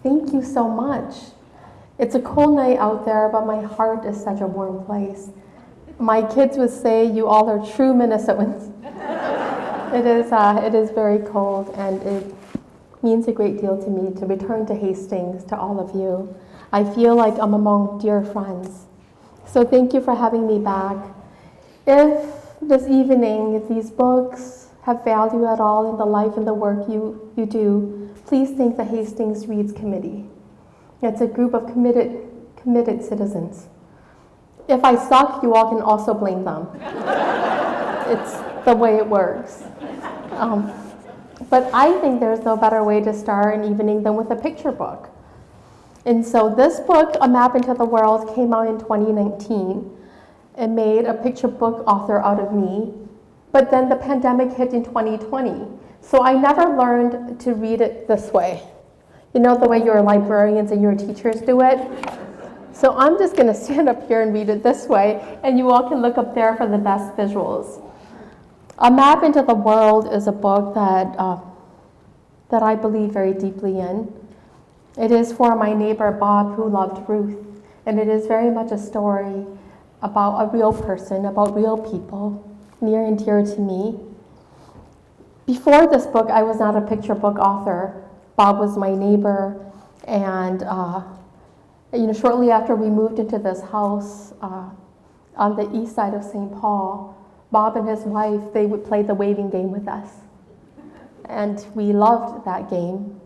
Thank you so much. It's a cold night out there, but my heart is such a warm place. My kids would say you all are true Minnesotans. It is very cold, and it means a great deal to me to return to Hastings, to all of you. I feel like I'm among dear friends. So thank you for having me back. If this evening these books have value at all in the life and the work you do, please thank the Hastings Reads Committee. It's a group of committed citizens. If I suck, you all can also blame them. It's the way it works. But I think there's no better way to start an evening than with a picture book. And so this book, A Map into the World, came out in 2019. It made a picture book author out of me. But then the pandemic hit in 2020. So I never learned to read it this way. You know, the way your librarians and your teachers do it? So I'm just going to stand up here and read it this way, and you all can look up there for the best visuals. A Map into the World is a book that I believe very deeply in. It is for my neighbor Bob, who loved Ruth, and it is very much a story about a real person, about real people, near and dear to me. Before this book, I was not a picture book author. Bob was my neighbor, and shortly after we moved into this house on the east side of St. Paul, Bob and his wife, they would play the waving game with us. And we loved that game.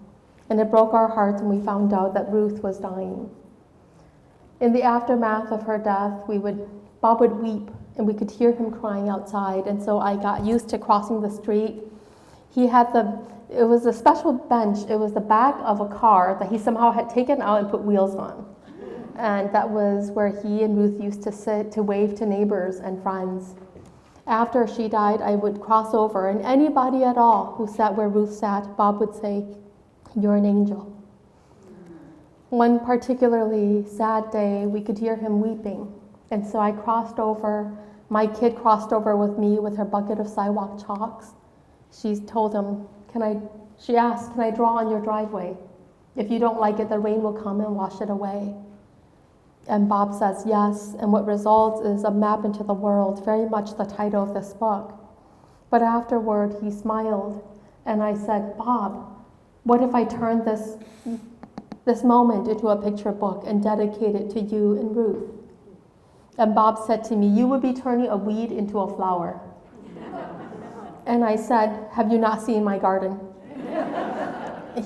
And it broke our hearts when we found out that Ruth was dying. In the aftermath of her death, Bob would weep, and we could hear him crying outside. And so I got used to crossing the street. It was a special bench. It was the back of a car that he somehow had taken out and put wheels on. And that was where he and Ruth used to sit to wave to neighbors and friends. After she died, I would cross over, and anybody at all who sat where Ruth sat, Bob would say, "You're an angel." One particularly sad day, we could hear him weeping. And so I crossed over. My kid crossed over with me with her bucket of sidewalk chalks. She told him, she asked, "Can I draw on your driveway? If you don't like it, the rain will come and wash it away." And Bob says yes, and what results is A Map into the World, very much the title of this book. But afterward, he smiled, and I said, "Bob, what if I turn this moment into a picture book and dedicate it to you and Ruth?" And Bob said to me, "You would be turning a weed into a flower." And I said, "Have you not seen my garden?"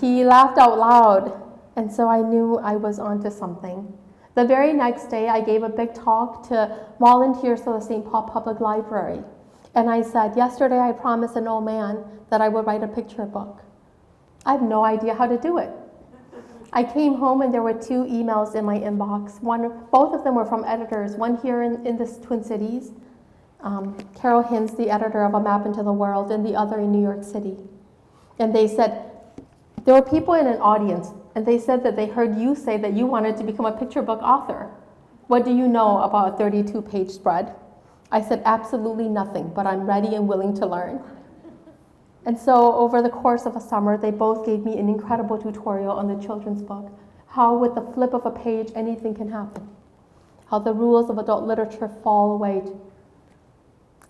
He laughed out loud, and so I knew I was onto something. The very next day, I gave a big talk to volunteers for the St. Paul Public Library. And I said, "Yesterday I promised an old man that I would write a picture book. I have no idea how to do it." I came home and there were 2 emails in my inbox. Both of them were from editors, one here in the Twin Cities, Carol Hinz, the editor of A Map into the World, and the other in New York City. And they said, there were people in an audience, and they said that they heard you say that you wanted to become a picture book author. What do you know about a 32-page spread? I said, absolutely nothing, but I'm ready and willing to learn. And so over the course of a summer, they both gave me an incredible tutorial on the children's book, how with the flip of a page, anything can happen, how the rules of adult literature fall away.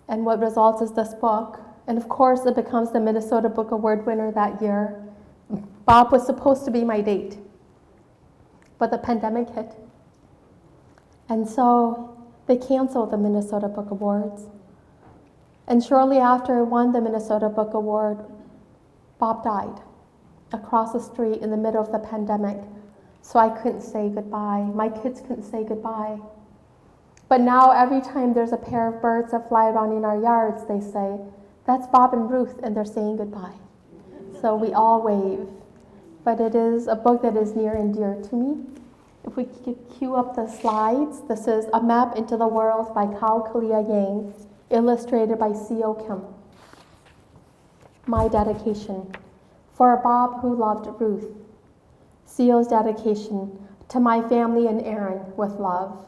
And what results is this book. And of course, it becomes the Minnesota Book Award winner that year. Bob was supposed to be my date, but the pandemic hit. And so they canceled the Minnesota Book Awards. And shortly after it won the Minnesota Book Award, Bob died across the street in the middle of the pandemic. So I couldn't say goodbye. My kids couldn't say goodbye. But now every time there's a pair of birds that fly around in our yards, they say, "That's Bob and Ruth," and they're saying goodbye. So we all wave. But it is a book that is near and dear to me. If we could cue up the slides, this is A Map into the World by Kalia Yang, illustrated by C.O. Kim. My dedication. For Bob who loved Ruth. C.O.'s dedication to my family and Aaron with love.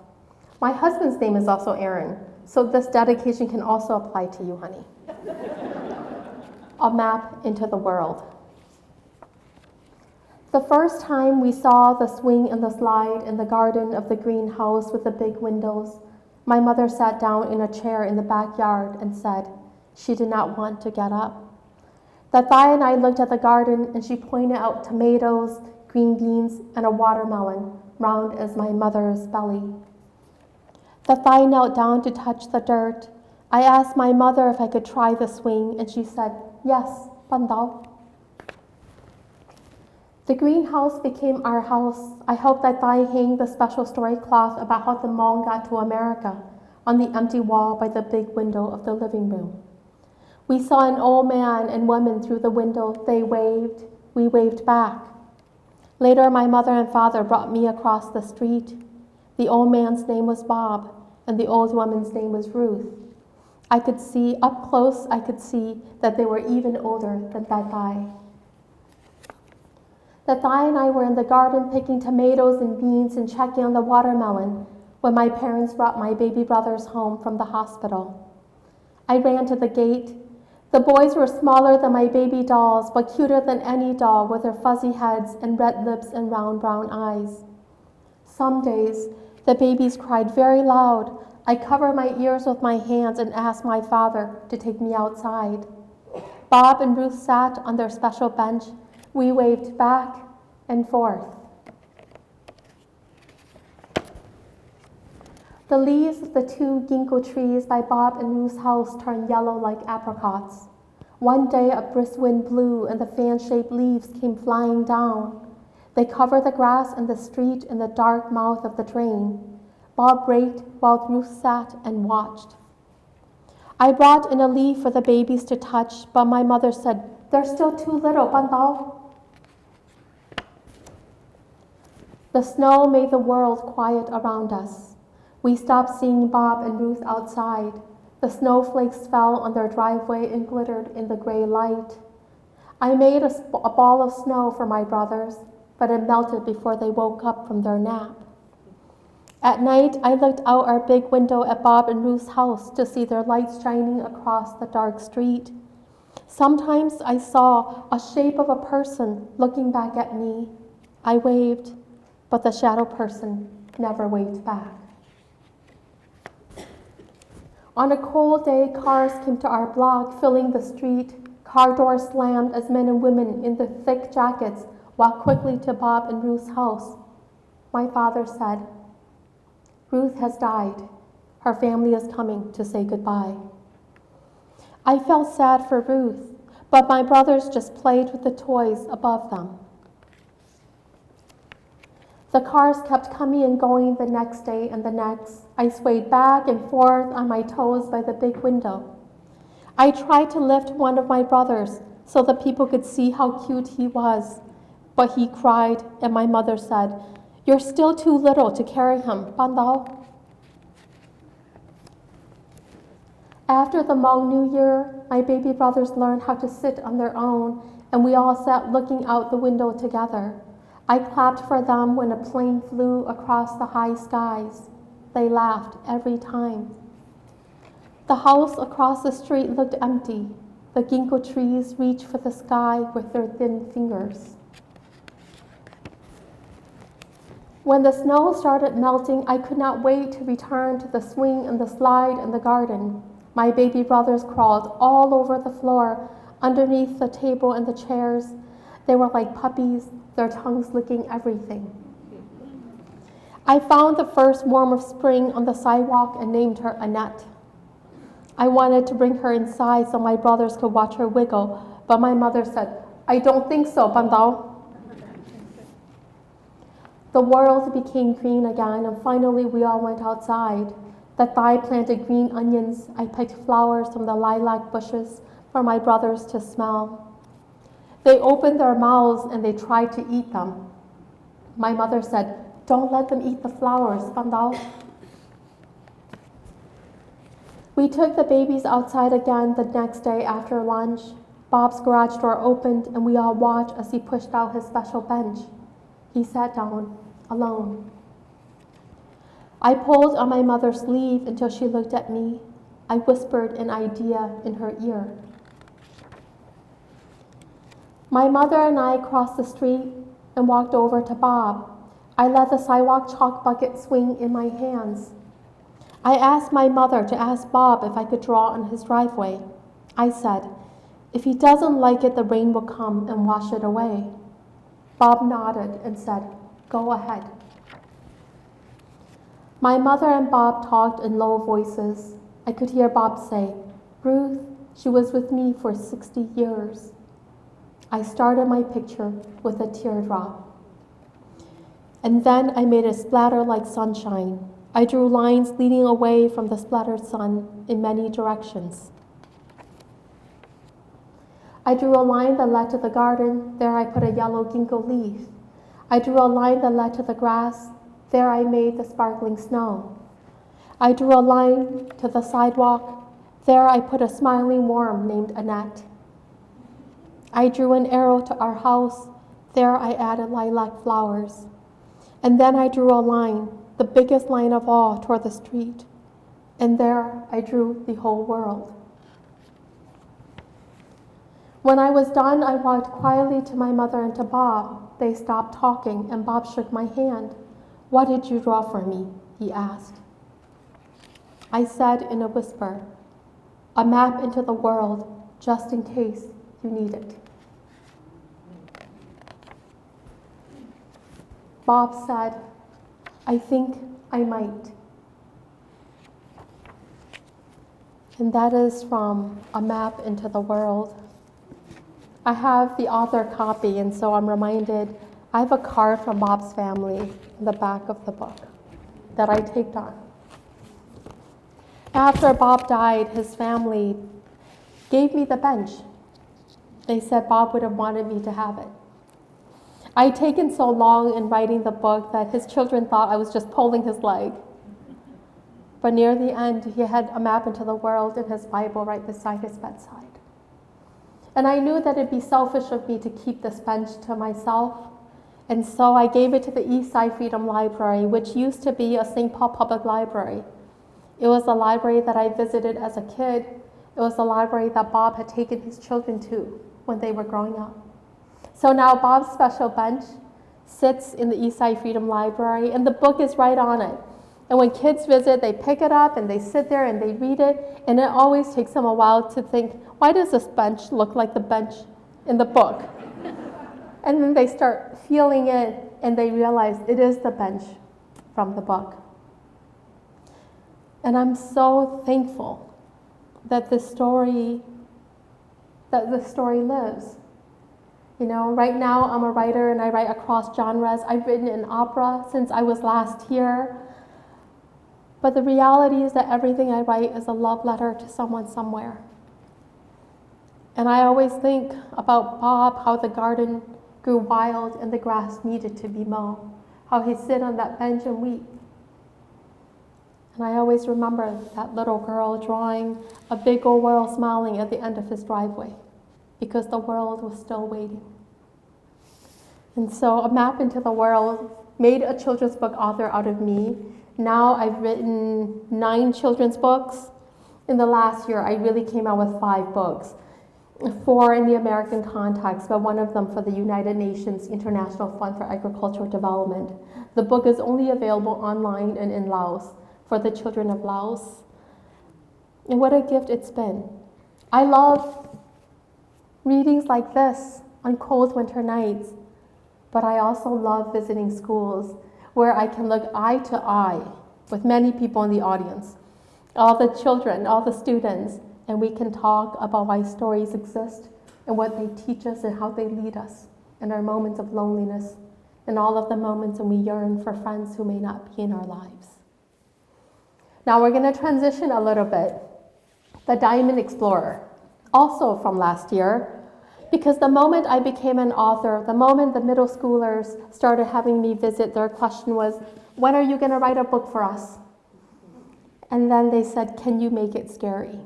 My husband's name is also Aaron, so this dedication can also apply to you, honey. A Map into the World. The first time we saw the swing and the slide in the garden of the greenhouse with the big windows, my mother sat down in a chair in the backyard and said she did not want to get up. Tatai and I looked at the garden and she pointed out tomatoes, green beans, and a watermelon, round as my mother's belly. Tatai knelt down to touch the dirt. I asked my mother if I could try the swing and she said, yes, Pandao. The greenhouse became our house. I helped Tatai hang the special story cloth about how the Hmong got to America on the empty wall by the big window of the living room. We saw an old man and woman through the window. They waved. We waved back. Later, my mother and father brought me across the street. The old man's name was Bob, and the old woman's name was Ruth. I could see, up close, I could see that they were even older than Tatai. Tatai and I were in the garden picking tomatoes and beans and checking on the watermelon when my parents brought my baby brothers home from the hospital. I ran to the gate. The boys were smaller than my baby dolls, but cuter than any doll with their fuzzy heads and red lips and round brown eyes. Some days, the babies cried very loud. I covered my ears with my hands and asked my father to take me outside. Bob and Ruth sat on their special bench. We waved back and forth. The leaves of the two ginkgo trees by Bob and Ruth's house turned yellow like apricots. One day a brisk wind blew and the fan-shaped leaves came flying down. They covered the grass and the street and the dark mouth of the drain. Bob raked while Ruth sat and watched. I brought in a leaf for the babies to touch, but my mother said, they're still too little, Pandao. The snow made the world quiet around us. We stopped seeing Bob and Ruth outside. The snowflakes fell on their driveway and glittered in the gray light. I made a ball of snow for my brothers, but it melted before they woke up from their nap. At night, I looked out our big window at Bob and Ruth's house to see their lights shining across the dark street. Sometimes I saw a shape of a person looking back at me. I waved, but the shadow person never waved back. On a cold day, cars came to our block, filling the street. Car doors slammed as men and women in their thick jackets walked quickly to Bob and Ruth's house. My father said, Ruth has died. Her family is coming to say goodbye. I felt sad for Ruth, but my brothers just played with the toys above them. The cars kept coming and going the next day and the next. I swayed back and forth on my toes by the big window. I tried to lift one of my brothers so that people could see how cute he was, but he cried and my mother said, you're still too little to carry him, Pandao. After the Hmong New Year, my baby brothers learned how to sit on their own, and we all sat looking out the window together. I clapped for them when a plane flew across the high skies. They laughed every time. The house across the street looked empty. The ginkgo trees reached for the sky with their thin fingers. When the snow started melting, I could not wait to return to the swing and the slide in the garden. My baby brothers crawled all over the floor, underneath the table and the chairs. They were like puppies, their tongues licking everything. I found the first worm of spring on the sidewalk and named her Annette. I wanted to bring her inside so my brothers could watch her wiggle, but my mother said, I don't think so, Pandao. The world became green again, and finally we all went outside. Tatai planted green onions. I picked flowers from the lilac bushes for my brothers to smell. They opened their mouths and they tried to eat them. My mother said, don't let them eat the flowers, Pandao. We took the babies outside again the next day after lunch. Bob's garage door opened and we all watched as he pushed out his special bench. He sat down, alone. I pulled on my mother's sleeve until she looked at me. I whispered an idea in her ear. My mother and I crossed the street. and walked over to Bob. I let the sidewalk chalk bucket swing in my hands. I asked my mother to ask Bob if I could draw on his driveway. I said, "If he doesn't like it, the rain will come and wash it away." Bob nodded and said, "Go ahead." My mother and Bob talked in low voices. I could hear Bob say, "Ruth, she was with me for 60 years. I started my picture with a teardrop. And then I made a splatter like sunshine. I drew lines leading away from the splattered sun in many directions. I drew a line that led to the garden. There I put a yellow ginkgo leaf. I drew a line that led to the grass. There I made the sparkling snow. I drew a line to the sidewalk. There I put a smiling worm named Annette. I drew an arrow to our house. There I added lilac flowers. And then I drew a line, the biggest line of all, toward the street. And there I drew the whole world. When I was done, I walked quietly to my mother and to Bob. They stopped talking, and Bob shook my hand. "What did you draw for me?" he asked. I said in a whisper, "A map into the world, just in case you need it." Bob said, "I think I might." And that is from A Map into the World. I have the author copy, and so I'm reminded I have a card from Bob's family in the back of the book that I taped on. After Bob died, his family gave me the bench. They said Bob would have wanted me to have it. I'd taken so long in writing the book that his children thought I was just pulling his leg. But near the end, he had A Map into the World in his Bible right beside his bedside. And I knew that it'd be selfish of me to keep this bench to myself. And so I gave it to the Eastside Freedom Library, which used to be a St. Paul Public Library. It was a library that I visited as a kid. It was a library that Bob had taken his children to when they were growing up. So now Bob's special bench sits in the Eastside Freedom Library, and the book is right on it. And when kids visit, they pick it up and they sit there and they read it, and it always takes them a while to think, why does this bench look like the bench in the book? And then they start feeling it, and they realize it is the bench from the book. And I'm so thankful that the story lives. You know, right now I'm a writer and I write across genres. I've written in opera since I was last here. But the reality is that everything I write is a love letter to someone somewhere. And I always think about Bob, how the garden grew wild and the grass needed to be mowed, how he'd sit on that bench and weep. And I always remember that little girl drawing a big old world smiling at the end of his driveway, because the world was still waiting. And so A Map into the World made a children's book author out of me. Now I've written 9 children's books. In the last year, I really came out with 5 books, 4 in the American context, but one of them for the United Nations International Fund for Agricultural Development. The book is only available online and in Laos for the children of Laos. And what a gift it's been. I love readings like this on cold winter nights, but I also love visiting schools where I can look eye to eye with many people in the audience, all the children, all the students, and we can talk about why stories exist and what they teach us and how they lead us in our moments of loneliness and all of the moments when we yearn for friends who may not be in our lives. Now we're going to transition a little bit. The Diamond Explorer, also from last year, because the moment I became an author, the moment the middle schoolers started having me visit, their question was, when are you going to write a book for us? And then they said, can you make it scary?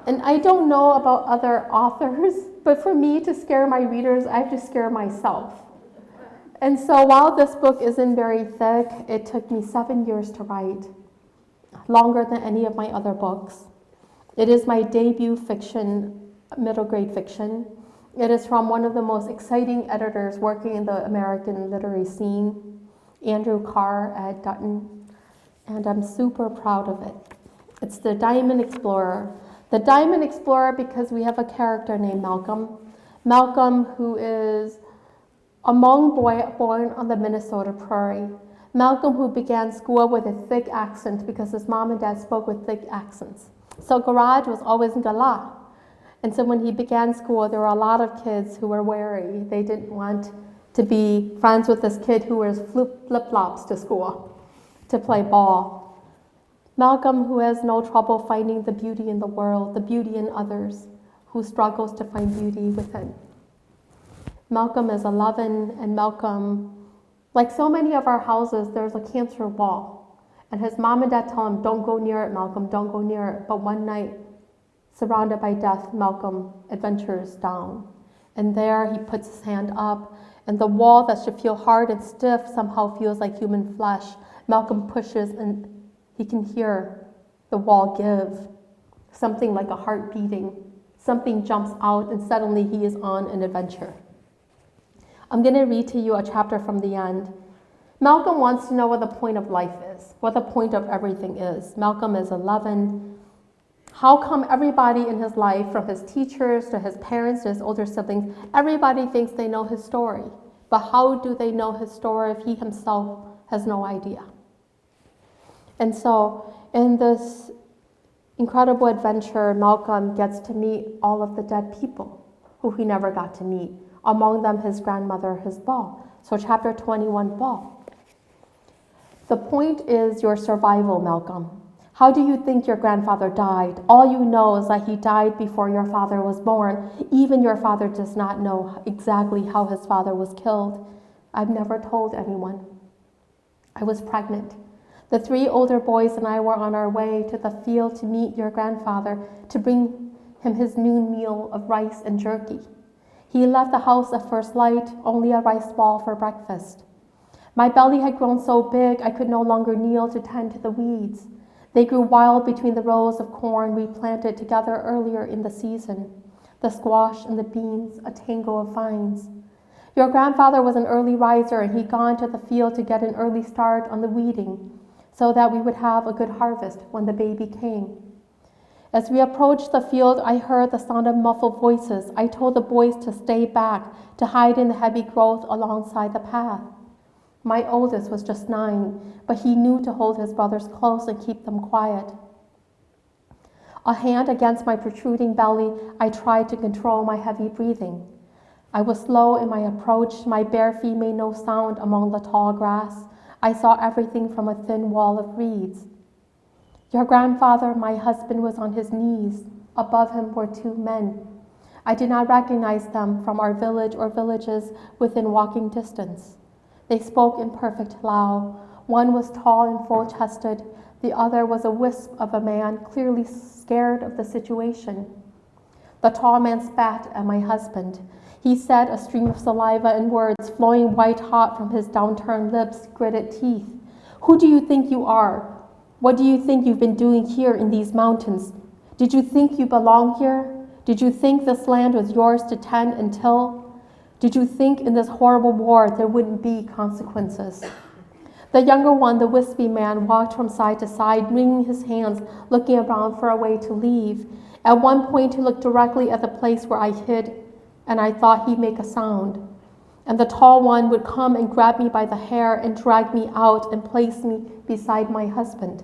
And I don't know about other authors, but for me to scare my readers, I have to scare myself. And so while this book isn't very thick, it took me 7 years to write, longer than any of my other books. It is my debut fiction, middle grade fiction. It is from one of the most exciting editors working in the American literary scene, Andrew Carr at Dutton, and I'm super proud of it. It's The Diamond Explorer. The Diamond Explorer because we have a character named Malcolm. Malcolm, who is a Hmong boy born on the Minnesota prairie. Malcolm, who began school with a thick accent because his mom and dad spoke with thick accents. So garage was always in Gala. And so when he began school, there were a lot of kids who were wary. They didn't want to be friends with this kid who wears flip-flops to school to play ball. Malcolm, who has no trouble finding the beauty in the world, the beauty in others, who struggles to find beauty within. Malcolm is 11, and Malcolm, like so many of our houses, there's a cancer wall. And his mom and dad tell him, don't go near it, Malcolm, don't go near it. But one night, surrounded by death, Malcolm adventures down. And there he puts his hand up, and the wall that should feel hard and stiff somehow feels like human flesh. Malcolm pushes, and he can hear the wall give. Something like a heart beating. Something jumps out, and suddenly he is on an adventure. I'm going to read to you a chapter from the end. Malcolm wants to know what the point of life is, what the point of everything is. Malcolm is 11. How come everybody in his life, from his teachers to his parents to his older siblings, everybody thinks they know his story? But how do they know his story if he himself has no idea? And so in this incredible adventure, Malcolm gets to meet all of the dead people who he never got to meet. Among them, his grandmother, his ball. So chapter 21, ball. The point is your survival, Malcolm. How do you think your grandfather died? All you know is that he died before your father was born. Even your father does not know exactly how his father was killed. I've never told anyone. I was pregnant. The 3 older boys and I were on our way to the field to meet your grandfather to bring him his noon meal of rice and jerky. He left the house at first light, only a rice ball for breakfast. My belly had grown so big I could no longer kneel to tend to the weeds. They grew wild between the rows of corn we planted together earlier in the season, the squash and the beans, a tangle of vines. Your grandfather was an early riser, and he'd gone to the field to get an early start on the weeding so that we would have a good harvest when the baby came. As we approached the field, I heard the sound of muffled voices. I told the boys to stay back, to hide in the heavy growth alongside the path. My oldest was just 9, but he knew to hold his brothers close and keep them quiet. A hand against my protruding belly, I tried to control my heavy breathing. I was slow in my approach. My bare feet made no sound among the tall grass. I saw everything from a thin wall of reeds. Your grandfather, my husband, was on his knees. Above him were 2 men. I did not recognize them from our village or villages within walking distance. They spoke in perfect Lao. One was tall and full-chested. The other was a wisp of a man, clearly scared of the situation. The tall man spat at my husband. He said, a stream of saliva and words flowing white-hot from his downturned lips, gritted teeth. Who do you think you are? What do you think you've been doing here in these mountains? Did you think you belong here? Did you think this land was yours to tend and till? Did you think in this horrible war there wouldn't be consequences? The younger one, the wispy man, walked from side to side, wringing his hands, looking around for a way to leave. At one point, he looked directly at the place where I hid, and I thought he'd make a sound. And the tall one would come and grab me by the hair and drag me out and place me beside my husband.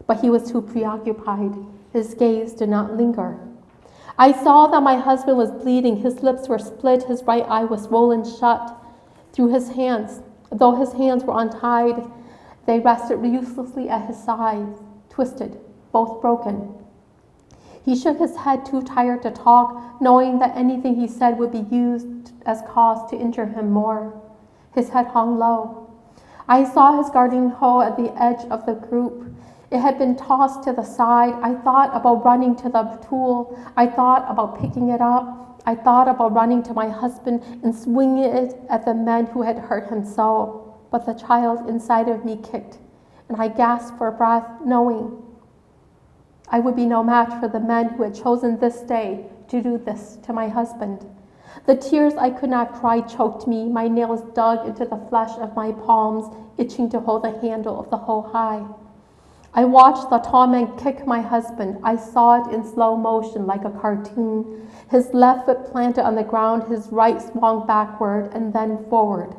But he was too preoccupied. His gaze did not linger. I saw that my husband was bleeding. His lips were split. His right eye was swollen shut. Through his hands, though his hands were untied, they rested uselessly at his sides, twisted, both broken. He shook his head, too tired to talk, knowing that anything he said would be used as cause to injure him more. His head hung low. I saw his gardening hoe at the edge of the group. It had been tossed to the side. I thought about running to the tool. I thought about picking it up. I thought about running to my husband and swinging it at the men who had hurt him so. But the child inside of me kicked, and I gasped for breath, knowing I would be no match for the men who had chosen this day to do this to my husband. The tears I could not cry choked me. My nails dug into the flesh of my palms, itching to hold the handle of the hoe high. I watched the tall man kick my husband. I saw it in slow motion like a cartoon. His left foot planted on the ground, his right swung backward and then forward.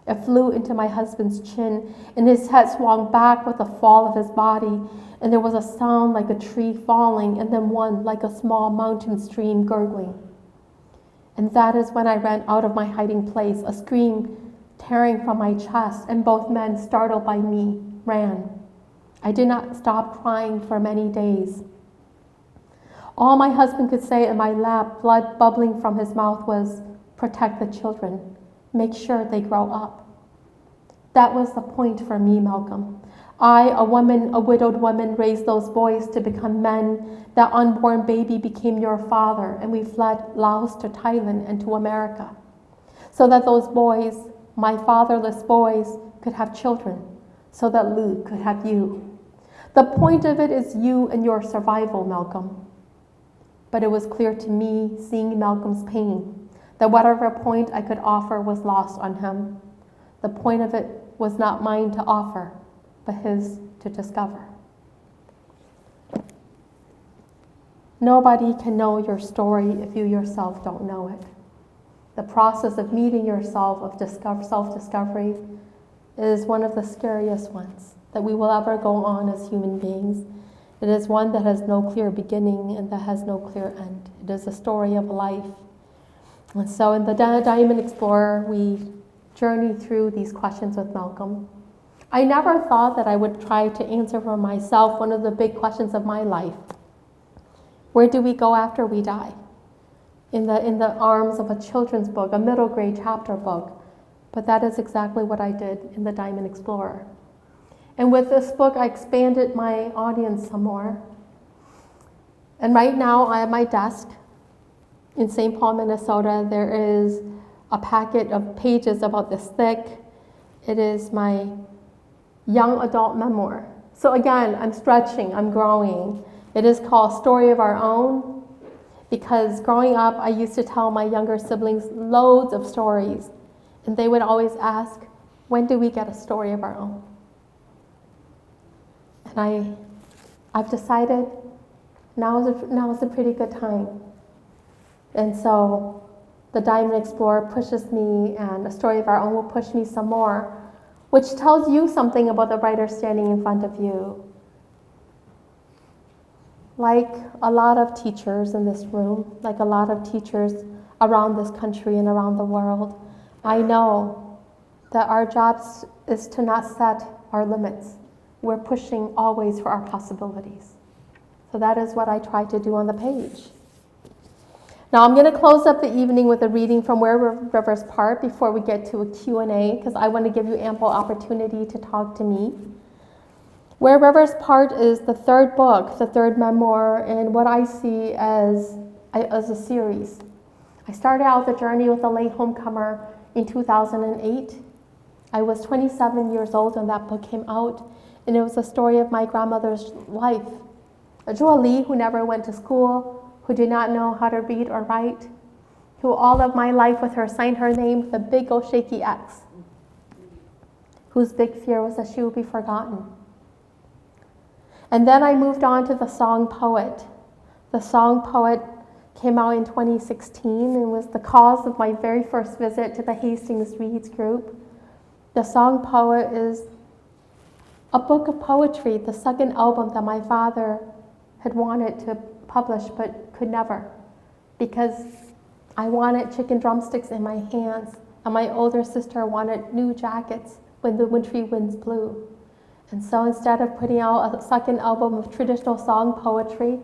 It flew into my husband's chin, and his head swung back with the fall of his body, and there was a sound like a tree falling, and then one like a small mountain stream gurgling. And that is when I ran out of my hiding place, a scream tearing from my chest, and both men, startled by me, ran. I did not stop crying for many days. All my husband could say in my lap, blood bubbling from his mouth, was, "Protect the children. Make sure they grow up." That was the point for me, Malcolm. I, a woman, a widowed woman, raised those boys to become men. That unborn baby became your father, and we fled Laos to Thailand and to America, so that those boys, my fatherless boys, could have children, so that Luke could have you. The point of it is you and your survival, Malcolm. But it was clear to me, seeing Malcolm's pain, that whatever point I could offer was lost on him. The point of it was not mine to offer, but his to discover. Nobody can know your story if you yourself don't know it. The process of meeting yourself, of self-discovery, is one of the scariest ones that we will ever go on as human beings. It is one that has no clear beginning and that has no clear end. It is a story of life. And so in the Diamond Explorer, we journey through these questions with Malcolm. I never thought that I would try to answer for myself one of the big questions of my life. Where do we go after we die? In the arms of a children's book, a middle grade chapter book. But that is exactly what I did in the Diamond Explorer. And with this book, I expanded my audience some more. And right now, at my desk in St. Paul, Minnesota, there is a packet of pages about this thick. It is my young adult memoir. So again, I'm stretching, I'm growing. It is called Story of Our Own, because growing up, I used to tell my younger siblings loads of stories. And they would always ask, when do we get a story of our own? And I've decided now is a pretty good time. And so the Diamond Explorer pushes me, and A Story of Our Own will push me some more, which tells you something about the writer standing in front of you. Like a lot of teachers in this room, like a lot of teachers around this country and around the world, I know that our job is to not set our limits. We're pushing always for our possibilities. So that is what I try to do on the page. Now I'm going to close up the evening with a reading from Where Rivers Part before we get to a Q&A, because I want to give you ample opportunity to talk to me. Where Rivers Part is the third book, the third memoir, and what I see as a series. I started out the journey with a late homecomer in 2008. I was 27 years old when that book came out, and it was a story of my grandmother's life. A Julie who never went to school, who did not know how to read or write, who all of my life with her signed her name with a big old shaky X, whose big fear was that she would be forgotten. And then I moved on to The Song Poet. The Song Poet came out in 2016 and was the cause of my very first visit to the Hastings Reads group. The Song Poet is a book of poetry, the second album that my father had wanted to publish but could never, because I wanted chicken drumsticks in my hands, and my older sister wanted new jackets when the wintry winds blew. And so instead of putting out a second album of traditional song poetry,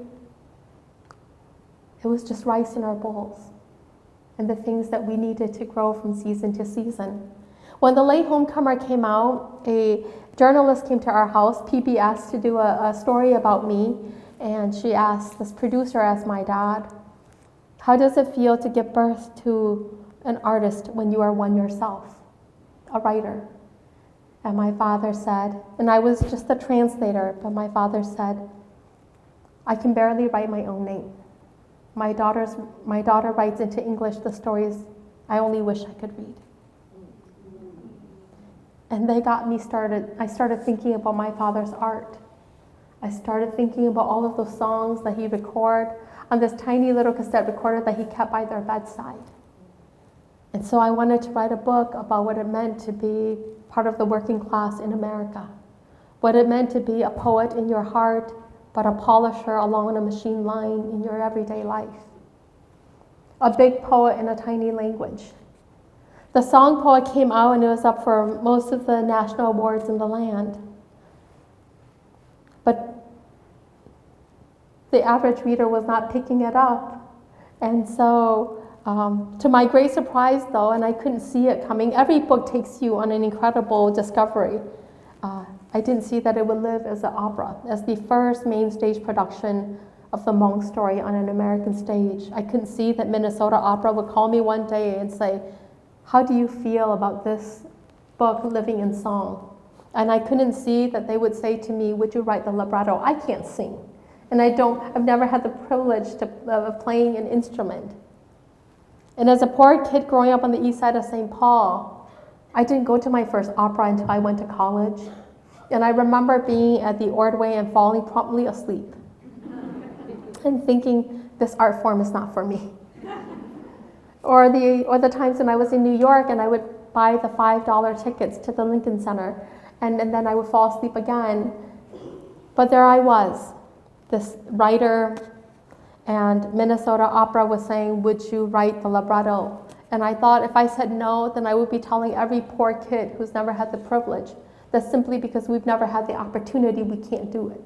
it was just rice in our bowls and the things that we needed to grow from season to season. When The Late Homecomer came out, a journalist came to our house, PBS, to do a story about me, and she asked, this producer asked my dad, how does it feel to give birth to an artist when you are one yourself, a writer? And my father said, and I was just the translator, but my father said, I can barely write my own name. My daughter writes into English the stories I only wish I could read. And they got me started. I started thinking about my father's art. I started thinking about all of those songs that he recorded on this tiny little cassette recorder that he kept by their bedside. And so I wanted to write a book about what it meant to be part of the working class in America, what it meant to be a poet in your heart, but a polisher along a machine line in your everyday life. A big poet in a tiny language. The song poet came out and it was up for most of the national awards in the land. But the average reader was not picking it up. And so, to my great surprise though, and I couldn't see it coming, every book takes you on an incredible discovery. I didn't see that it would live as an opera, as the first main stage production of the Hmong story on an American stage. I couldn't see that Minnesota Opera would call me one day and say, how do you feel about this book living in song? And I couldn't see that they would say to me, would you write the libretto? I can't sing. And I've never had the privilege of playing an instrument. And as a poor kid growing up on the east side of St. Paul, I didn't go to my first opera until I went to college. And I remember being at the Ordway and falling promptly asleep and thinking, this art form is not for me. Or the times when I was in New York and I would buy the $5 tickets to the Lincoln Center, and then I would fall asleep again. But there I was, this writer, and Minnesota Opera was saying, would you write the libretto? And I thought if I said no, then I would be telling every poor kid who's never had the privilege that simply because we've never had the opportunity, we can't do it.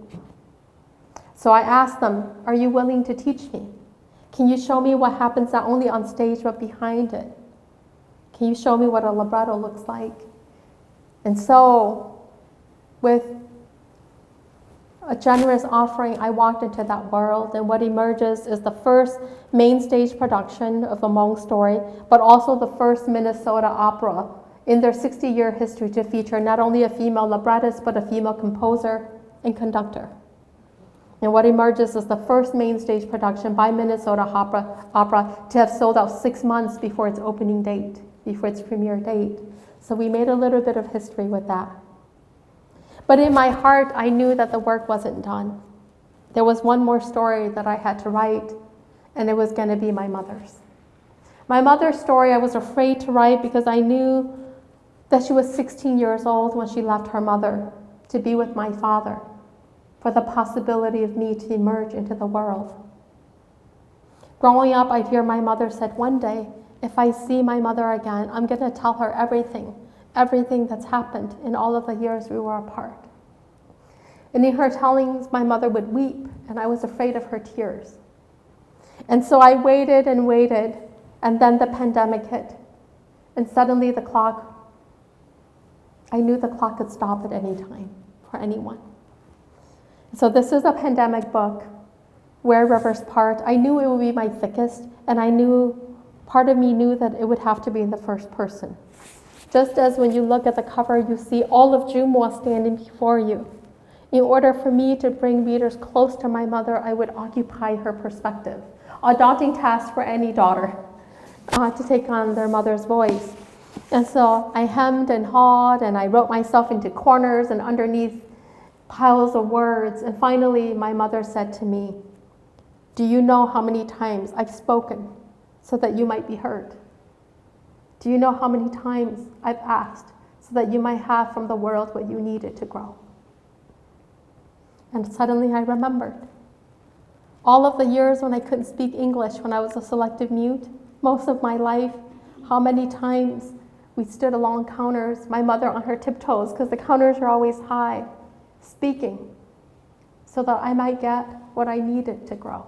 So I asked them, are you willing to teach me? Can you show me what happens not only on stage, but behind it? Can you show me what a libretto looks like? And so, with a generous offering, I walked into that world, and what emerges is the first main stage production of a Hmong story, but also the first Minnesota opera in their 60-year history to feature not only a female librettist, but a female composer and conductor. And what emerges is the first main stage production by Minnesota Opera to have sold out 6 months before its opening date, before its premiere date. So we made a little bit of history with that. But in my heart, I knew that the work wasn't done. There was one more story that I had to write, and it was going to be my mother's. My mother's story I was afraid to write because I knew that she was 16 years old when she left her mother to be with my father, for the possibility of me to emerge into the world. Growing up, I'd hear my mother said, one day, if I see my mother again, I'm going to tell her everything that's happened in all of the years we were apart. And in her tellings, my mother would weep, and I was afraid of her tears. And so I waited and waited, and then the pandemic hit. And suddenly I knew the clock could stop at any time for anyone. So this is a pandemic book, Where Rivers Part. I knew it would be my thickest, and part of me knew that it would have to be in the first person. Just as when you look at the cover, you see all of Jumo standing before you. In order for me to bring readers close to my mother, I would occupy her perspective. A daunting task for any daughter to take on their mother's voice. And so I hemmed and hawed, and I wrote myself into corners and underneath piles of words. And finally, my mother said to me, do you know how many times I've spoken so that you might be heard? Do you know how many times I've asked so that you might have from the world what you needed to grow? And suddenly I remembered all of the years when I couldn't speak English, when I was a selective mute, most of my life, how many times we stood along counters, my mother on her tiptoes, because the counters are always high, speaking, so that I might get what I needed to grow.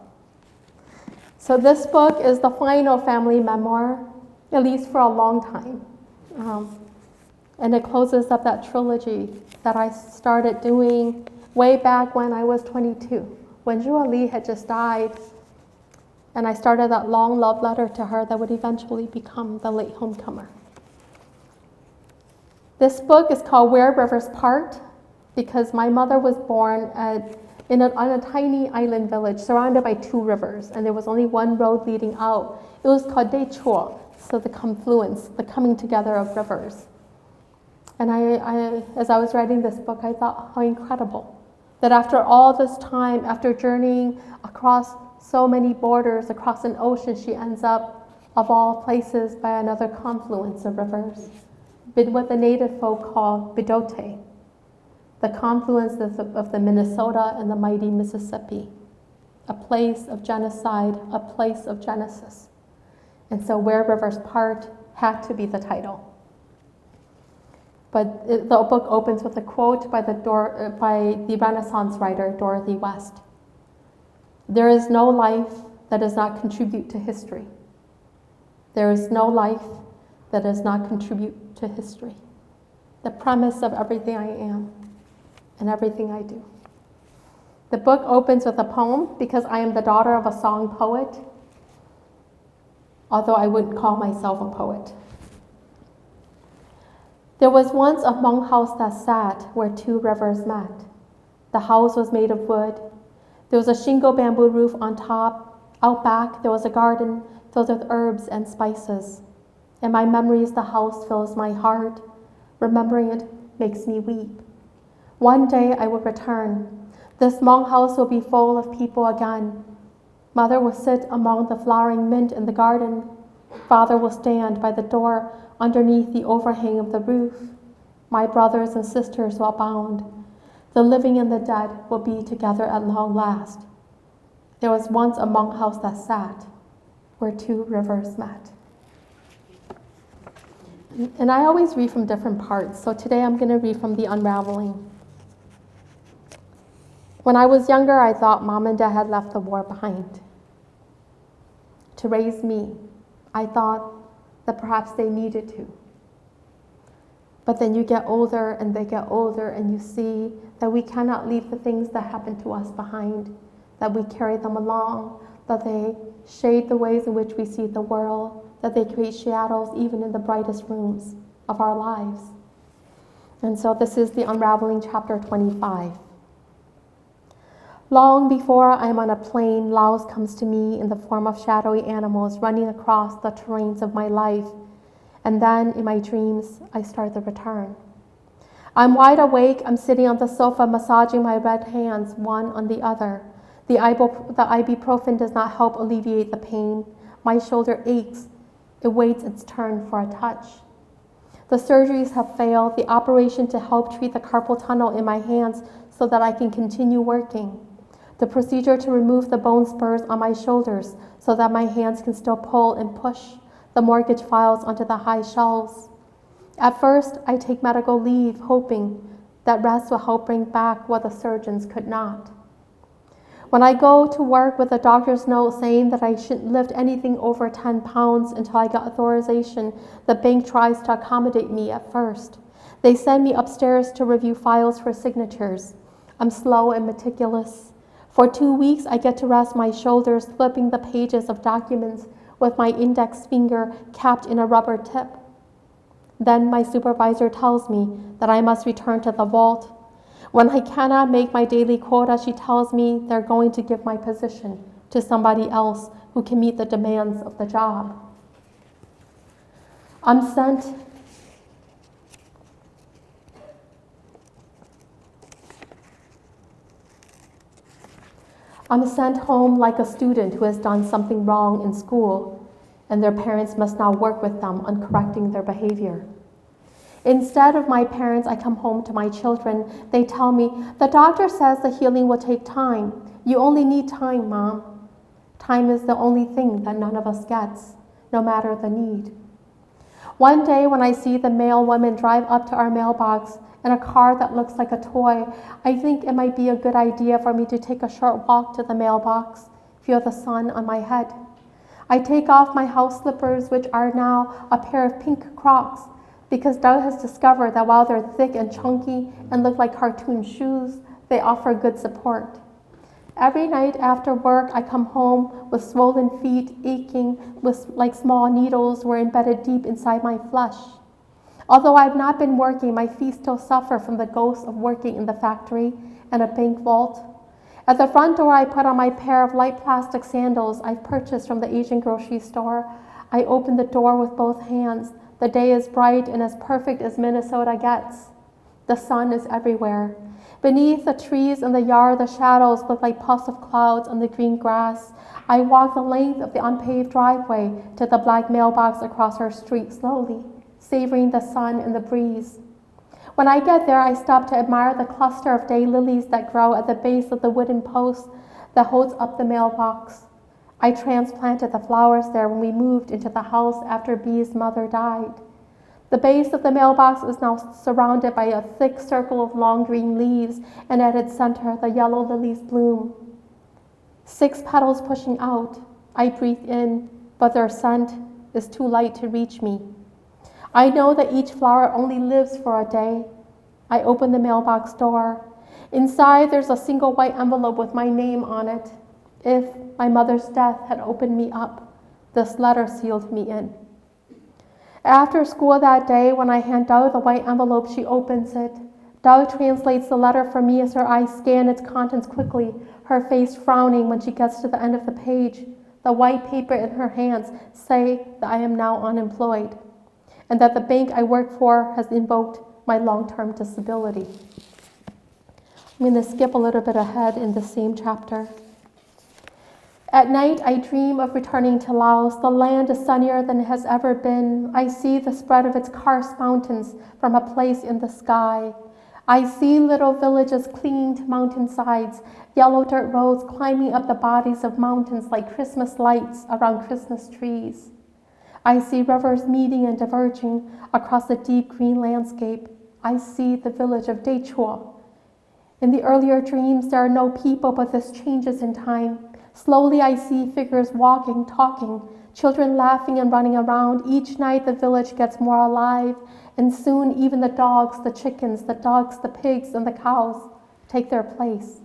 So this book is the final family memoir, at least for a long time. And it closes up that trilogy that I started doing way back when I was 22, when Zhu Ali had just died. And I started that long love letter to her that would eventually become The Late Homecomer. This book is called Where Rivers Part because my mother was born at on a tiny island village surrounded by 2 rivers, and there was only one road leading out. It was called Dechuo, so the confluence, the coming together of rivers. And as I was writing this book, I thought how incredible that after all this time, after journeying across so many borders, across an ocean, she ends up, of all places, by another confluence of rivers, what the native folk call Bidote, the confluence of the Minnesota and the mighty Mississippi, a place of genocide, a place of Genesis. And so Where Rivers Part had to be the title. But the book opens with a quote by the Renaissance writer Dorothy West. "There is no life that does not contribute to history. There is no life that does not contribute to history." The premise of everything I am and everything I do. The book opens with a poem because I am the daughter of a song poet, although I wouldn't call myself a poet. There was once a monkhouse that sat where 2 rivers met. The house was made of wood. There was a shingle bamboo roof on top. Out back, there was a garden filled with herbs and spices. In my memories, the house fills my heart. Remembering it makes me weep. One day I will return. This monkhouse will be full of people again. Mother will sit among the flowering mint in the garden. Father will stand by the door underneath the overhang of the roof. My brothers and sisters will abound. The living and the dead will be together at long last. There was once a monkhouse that sat where 2 rivers met. And I always read from different parts, so today I'm going to read from the unraveling. When I was younger, I thought Mom and Dad had left the war behind to raise me. I thought that perhaps they needed to. But then you get older and they get older and you see that we cannot leave the things that happened to us behind, that we carry them along, that they shade the ways in which we see the world, that they create shadows even in the brightest rooms of our lives. And so this is the unraveling, chapter 25. Long before I am on a plane, Laos comes to me in the form of shadowy animals running across the terrains of my life. And then, in my dreams, I start the return. I'm wide awake. I'm sitting on the sofa, massaging my red hands, one on the other. The ibuprofen does not help alleviate the pain. My shoulder aches. It waits its turn for a touch. The surgeries have failed. The operation to help treat the carpal tunnel in my hands so that I can continue working. The procedure to remove the bone spurs on my shoulders so that my hands can still pull and push the mortgage files onto the high shelves. At first, I take medical leave, hoping that rest will help bring back what the surgeons could not. When I go to work with a doctor's note saying that I shouldn't lift anything over 10 pounds until I got authorization, the bank tries to accommodate me at first. They send me upstairs to review files for signatures. I'm slow and meticulous. For 2 weeks, I get to rest my shoulders, flipping the pages of documents with my index finger capped in a rubber tip. Then my supervisor tells me that I must return to the vault. When I cannot make my daily quota, she tells me they're going to give my position to somebody else who can meet the demands of the job. I'm sent home like a student who has done something wrong in school, and their parents must now work with them on correcting their behavior. Instead of my parents, I come home to my children. They tell me, "The doctor says the healing will take time. You only need time, Mom." Time is the only thing that none of us gets, no matter the need. One day when I see the mail woman drive up to our mailbox in a car that looks like a toy, I think it might be a good idea for me to take a short walk to the mailbox, feel the sun on my head. I take off my house slippers, which are now a pair of pink Crocs, because Doug has discovered that while they're thick and chunky and look like cartoon shoes, they offer good support. Every night after work, I come home with swollen feet, aching like small needles were embedded deep inside my flesh. Although I've not been working, my feet still suffer from the ghost of working in the factory and a bank vault. At the front door, I put on my pair of light plastic sandals I've purchased from the Asian grocery store. I open the door with both hands. The day is bright and as perfect as Minnesota gets. The sun is everywhere. Beneath the trees in the yard, the shadows look like puffs of clouds on the green grass. I walk the length of the unpaved driveway to the black mailbox across our street slowly, savoring the sun and the breeze. When I get there, I stop to admire the cluster of daylilies that grow at the base of the wooden post that holds up the mailbox. I transplanted the flowers there when we moved into the house after Bee's mother died. The base of the mailbox is now surrounded by a thick circle of long green leaves, and at its center, the yellow lilies bloom. 6 petals pushing out. I breathe in, but their scent is too light to reach me. I know that each flower only lives for a day. I open the mailbox door. Inside, there's a single white envelope with my name on it. If my mother's death had opened me up, this letter sealed me in. After school that day, when I hand Doug the white envelope, she opens it. Doug translates the letter for me as her eyes scan its contents quickly, her face frowning when she gets to the end of the page. The white paper in her hands say that I am now unemployed, and that the bank I work for has invoked my long-term disability. I'm going to skip a little bit ahead in the same chapter. At night, I dream of returning to Laos. The land is sunnier than it has ever been. I see the spread of its karst mountains from a place in the sky. I see little villages clinging to mountainsides, yellow dirt roads climbing up the bodies of mountains like Christmas lights around Christmas trees. I see rivers meeting and diverging across the deep green landscape. I see the village of Dechua. In the earlier dreams, there are no people, but this changes in time. Slowly, I see figures walking, talking, children laughing and running around. Each night, the village gets more alive, and soon even the dogs, the chickens, the ducks, the pigs, and the cows take their place.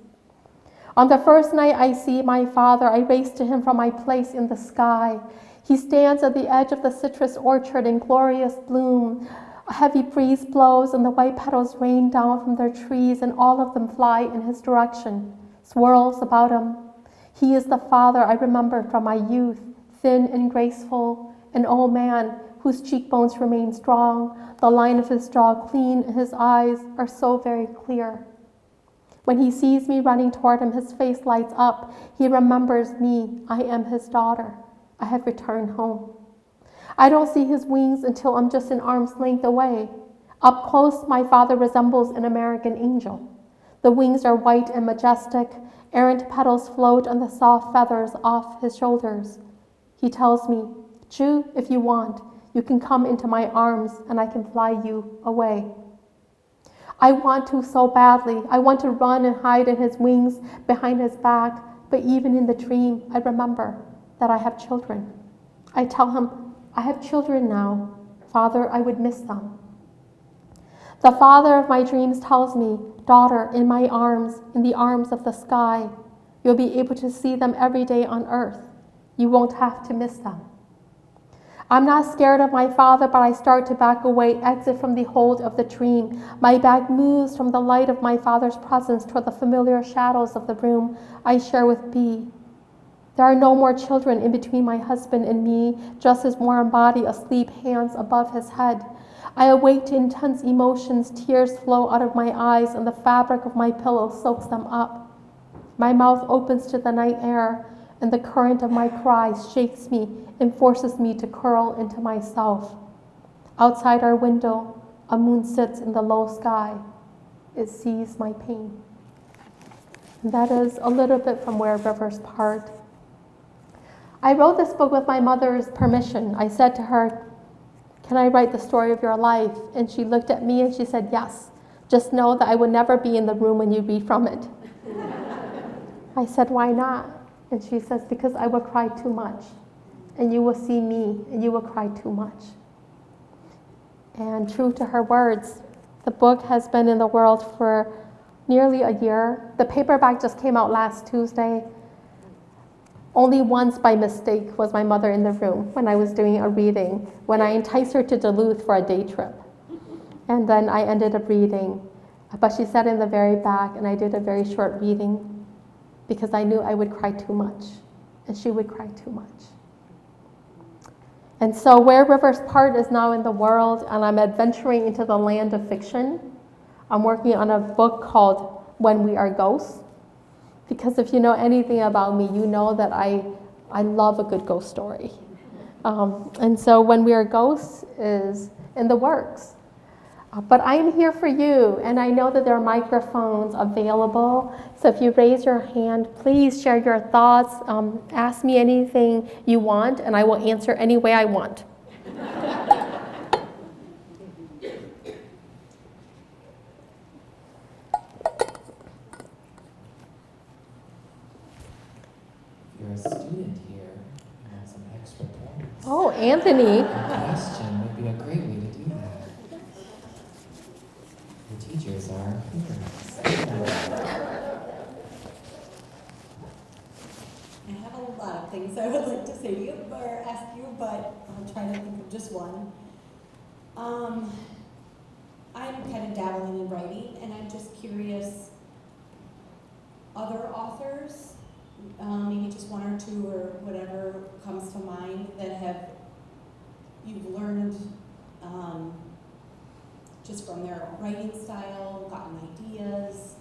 On the first night I see my father, I race to him from my place in the sky. He stands at the edge of the citrus orchard in glorious bloom. A heavy breeze blows and the white petals rain down from their trees, and all of them fly in his direction, swirls about him. He is the father I remember from my youth, thin and graceful, an old man whose cheekbones remain strong, the line of his jaw clean, and his eyes are so very clear. When he sees me running toward him, his face lights up. He remembers me. I am his daughter. I have returned home. I don't see his wings until I'm just an arm's length away. Up close, my father resembles an American angel. The wings are white and majestic. Errant petals float on the soft feathers off his shoulders. He tells me, "Ju, if you want, you can come into my arms and I can fly you away." I want to so badly. I want to run and hide in his wings, behind his back, but even in the dream, I remember that I have children. I tell him, "I have children now. Father, I would miss them." The father of my dreams tells me, "Daughter, in my arms, in the arms of the sky, you'll be able to see them every day on earth. You won't have to miss them." I'm not scared of my father, but I start to back away, exit from the hold of the dream. My back moves from the light of my father's presence toward the familiar shadows of the room I share with B. There are no more children in between my husband and me, just his warm body asleep, hands above his head. I awake to intense emotions, tears flow out of my eyes, and the fabric of my pillow soaks them up. My mouth opens to the night air, and the current of my cries shakes me and forces me to curl into myself. Outside our window, a moon sits in the low sky. It sees my pain. And that is a little bit from Where Rivers Part. I wrote this book with my mother's permission. I said to her, "Can I write the story of your life?" And she looked at me and she said, "Yes. Just know that I would never be in the room when you read from it." I said, "Why not?" And she says, "Because I will cry too much. And you will see me and you will cry too much." And true to her words, the book has been in the world for nearly a year. The paperback just came out last Tuesday. Only once by mistake was my mother in the room when I was doing a reading, when I enticed her to Duluth for a day trip. And then I ended up reading. But she sat in the very back and I did a very short reading. because I knew I would cry too much, and she would cry too much. And so where rivers part is now in the world, and I'm adventuring into the land of fiction. I'm working on a book called When We Are Ghosts, because if you know anything about me, you know that I love a good ghost story. And so When We Are Ghosts is in the works. But I'm here for you, and I know that there are microphones available. So if you raise your hand, please share your thoughts. Ask me anything you want, and I will answer any way I want. You're a student here, you have some extra points. Oh, Anthony. A question would be a great way to do that. The teachers are here. I have a lot of things I would like to say to you or ask you, but I'll try to think of just one. I'm kind of dabbling in writing, and I'm just curious, other authors, maybe just one or two or whatever comes to mind that you've learned just from their writing style, gotten ideas.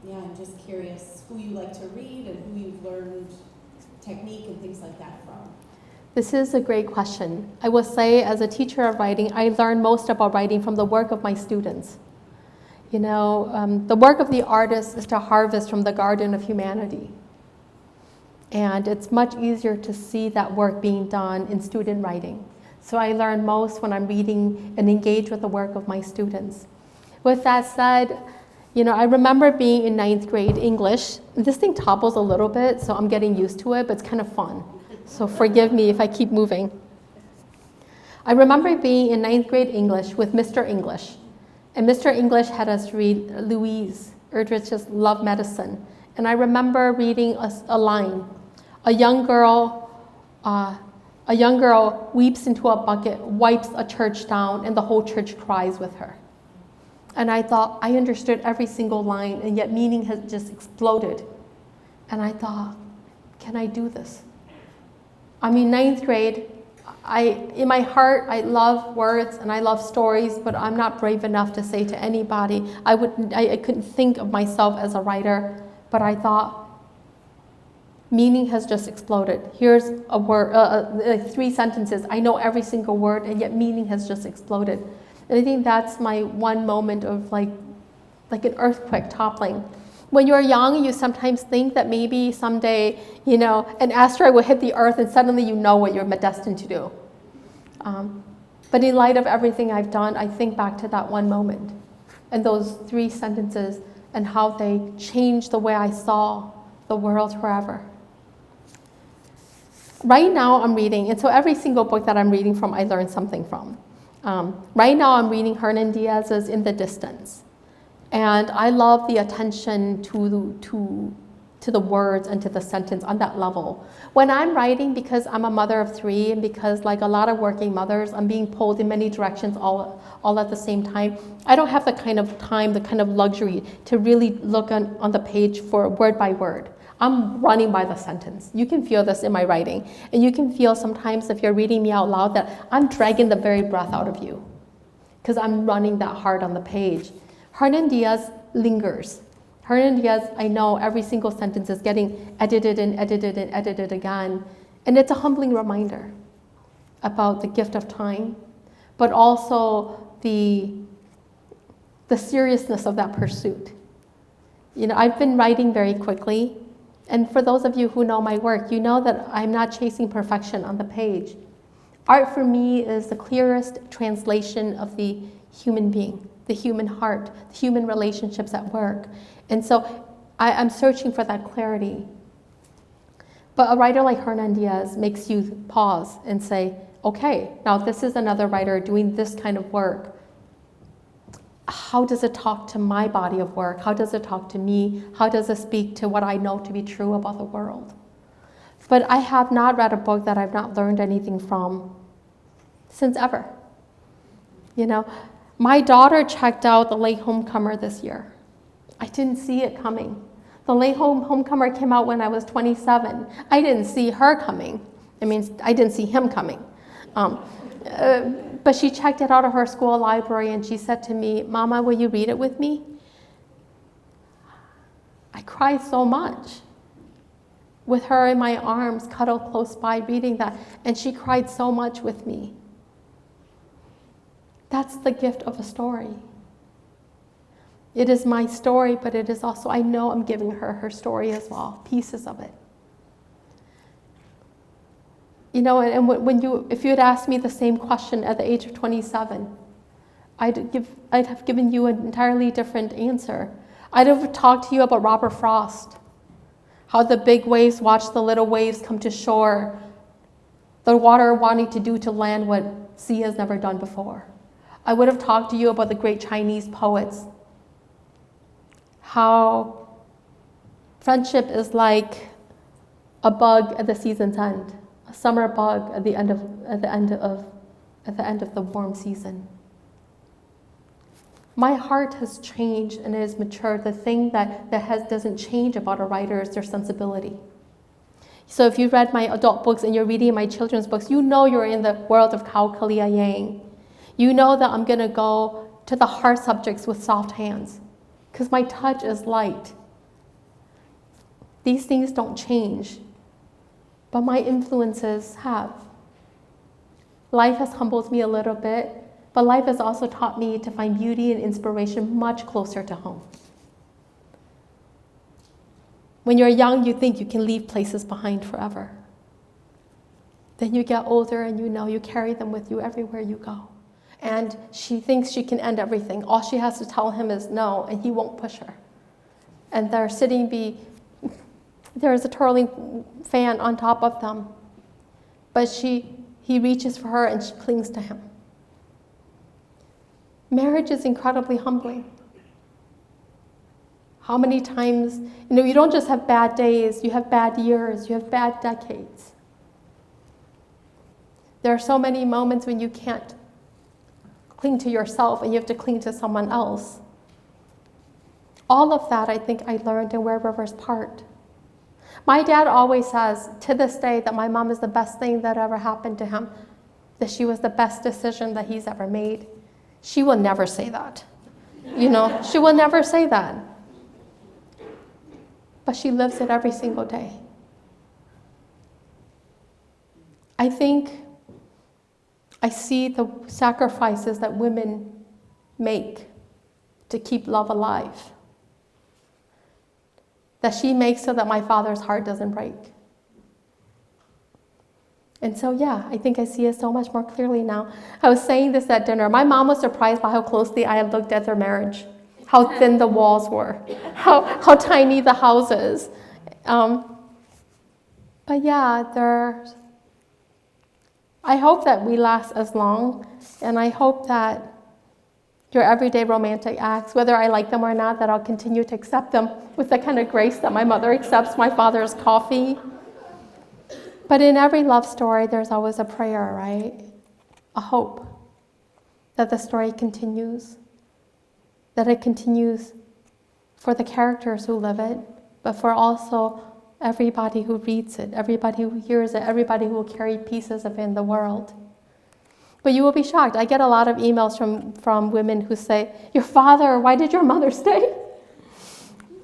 Yeah, I'm just curious who you like to read and who you've learned technique and things like that from. This is a great question. I will say, as a teacher of writing, I learn most about writing from the work of my students. You know, the work of the artist is to harvest from the garden of humanity. And it's much easier to see that work being done in student writing. So I learn most when I'm reading and engage with the work of my students. With that said, you know, I remember being in 9th grade English. This thing topples a little bit, so I'm getting used to it, but it's kind of fun. So forgive me if I keep moving. I remember being in 9th grade English with Mr. English. And Mr. English had us read Louise Erdrich's Love Medicine. And I remember reading a line. A young girl weeps into a bucket, wipes a church down, and the whole church cries with her. And I thought, I understood every single line, and yet meaning has just exploded. And I thought, can I do this? I mean, 9th grade, in my heart, I love words and I love stories, but I'm not brave enough to say to anybody. I couldn't think of myself as a writer, but I thought, meaning has just exploded. Here's a word, 3 sentences. I know every single word, and yet meaning has just exploded. And I think that's my one moment of like an earthquake toppling. When you're young, you sometimes think that maybe someday, you know, an asteroid will hit the earth and suddenly you know what you're destined to do. But in light of everything I've done, I think back to that one moment and those 3 sentences and how they changed the way I saw the world forever. Right now I'm reading, and so every single book that I'm reading from, I learn something from. Right now I'm reading Hernan Diaz's In the Distance. And I love the attention to the words and to the sentence on that level. When I'm writing, because I'm a mother of 3, and because like a lot of working mothers, I'm being pulled in many directions all at the same time, I don't have the kind of time, the kind of luxury to really look on the page for word by word. I'm running by the sentence. You can feel this in my writing. And you can feel sometimes if you're reading me out loud that I'm dragging the very breath out of you because I'm running that hard on the page. Hernan Diaz lingers. Hernan Diaz, I know every single sentence is getting edited and edited and edited again. And it's a humbling reminder about the gift of time, but also the seriousness of that pursuit. You know, I've been writing very quickly. And for those of you who know my work, you know that I'm not chasing perfection on the page. Art for me is the clearest translation of the human being, the human heart, the human relationships at work. And so I'm searching for that clarity. But a writer like Hernan Diaz makes you pause and say, okay, now this is another writer doing this kind of work. How does it talk to my body of work? How does it talk to me? How does it speak to what I know to be true about the world? But I have not read a book that I've not learned anything from since ever. You know, my daughter checked out The Late Homecomer this year. I didn't see it coming. The Late Homecomer came out when I was 27. I didn't see her coming. I didn't see him coming. But she checked it out of her school library and she said to me, "Mama, will you read it with me?" I cried so much with her in my arms, cuddled close by, reading that. And she cried so much with me. That's the gift of a story. It is my story, but it is also, I know I'm giving her her story as well, pieces of it. You know, and if you had asked me the same question at the age of 27, I'd have given you an entirely different answer. I'd have talked to you about Robert Frost, how the big waves watch the little waves come to shore, the water wanting to do to land what sea has never done before. I would have talked to you about the great Chinese poets, how friendship is like a bug at the season's end, a summer bug at the end of the warm season. My heart has changed and it has matured. The thing that doesn't change about a writer is their sensibility. So if you read my adult books and you're reading my children's books, you know you're in the world of Kalia Yang. You know that I'm going to go to the hard subjects with soft hands because my touch is light. These things don't change, but my influences have. Life has humbled me a little bit, but life has also taught me to find beauty and inspiration much closer to home. When you're young, you think you can leave places behind forever. Then you get older and you know you carry them with you everywhere you go. And she thinks she can end everything. All she has to tell him is no, and he won't push her. And there's a twirling fan on top of them. But he reaches for her and she clings to him. Marriage is incredibly humbling. How many times, you don't just have bad days, you have bad years, you have bad decades. There are so many moments when you can't cling to yourself and you have to cling to someone else. All of that, I think I learned in Where Rivers Part. My dad always says, to this day, that my mom is the best thing that ever happened to him, that she was the best decision that he's ever made. She will never say that. She will never say that. But she lives it every single day. I think I see the sacrifices that women make to keep love alive, that she makes so that my father's heart doesn't break. And so, I think I see it so much more clearly now. I was saying this at dinner. My mom was surprised by how closely I had looked at their marriage, how thin the walls were, how tiny the houses. But I hope that we last as long, and I hope that your everyday romantic acts, whether I like them or not, that I'll continue to accept them with the kind of grace that my mother accepts my father's coffee. But in every love story, there's always a prayer, right? A hope that the story continues, that it continues for the characters who live it, but for also everybody who reads it, everybody who hears it, everybody who will carry pieces of it in the world. But you will be shocked. I get a lot of emails from women who say, "Your father, why did your mother stay?"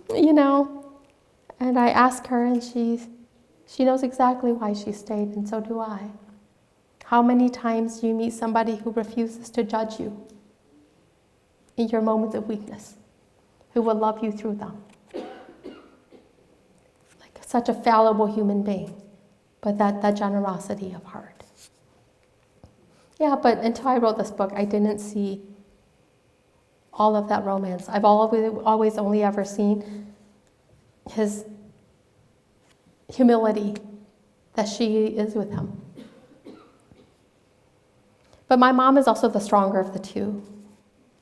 And I ask her, and she knows exactly why she stayed, and so do I. How many times do you meet somebody who refuses to judge you in your moments of weakness, who will love you through them? Like such a fallible human being, but that generosity of heart. But until I wrote this book, I didn't see all of that romance. I've always only ever seen his humility, that she is with him. But my mom is also the stronger of the two.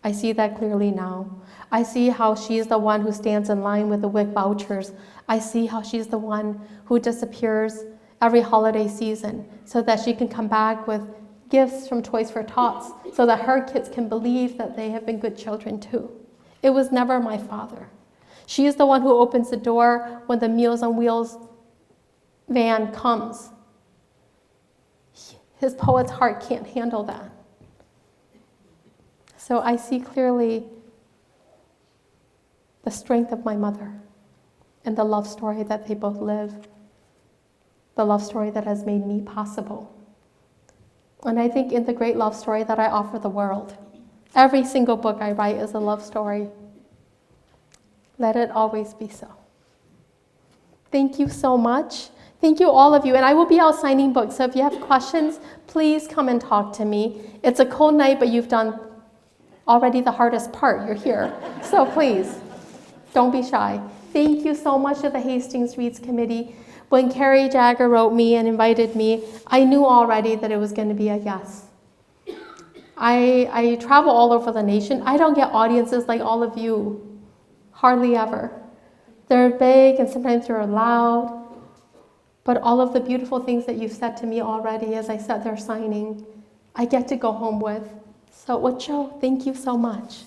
I see that clearly now. I see how she's the one who stands in line with the WIC vouchers. I see how she's the one who disappears every holiday season so that she can come back with gifts from Toys for Tots so that her kids can believe that they have been good children too. It was never my father. She is the one who opens the door when the Meals on Wheels van comes. His poet's heart can't handle that. So I see clearly the strength of my mother and the love story that they both live, the love story that has made me possible. And I think in the great love story that I offer the world, every single book I write is a love story. Let it always be so. Thank you so much. Thank you, all of you. And I will be out signing books, so if you have questions, please come and talk to me. It's a cold night, but you've done already the hardest part. You're here. So please, don't be shy. Thank you so much to the Hastings Reads Committee. When Carrie Jagger wrote me and invited me, I knew already that it was going to be a yes. I travel all over the nation. I don't get audiences like all of you, hardly ever. They're big and sometimes they're loud. But all of the beautiful things that you've said to me already as I sat there signing, I get to go home with. So, Ocho, thank you so much.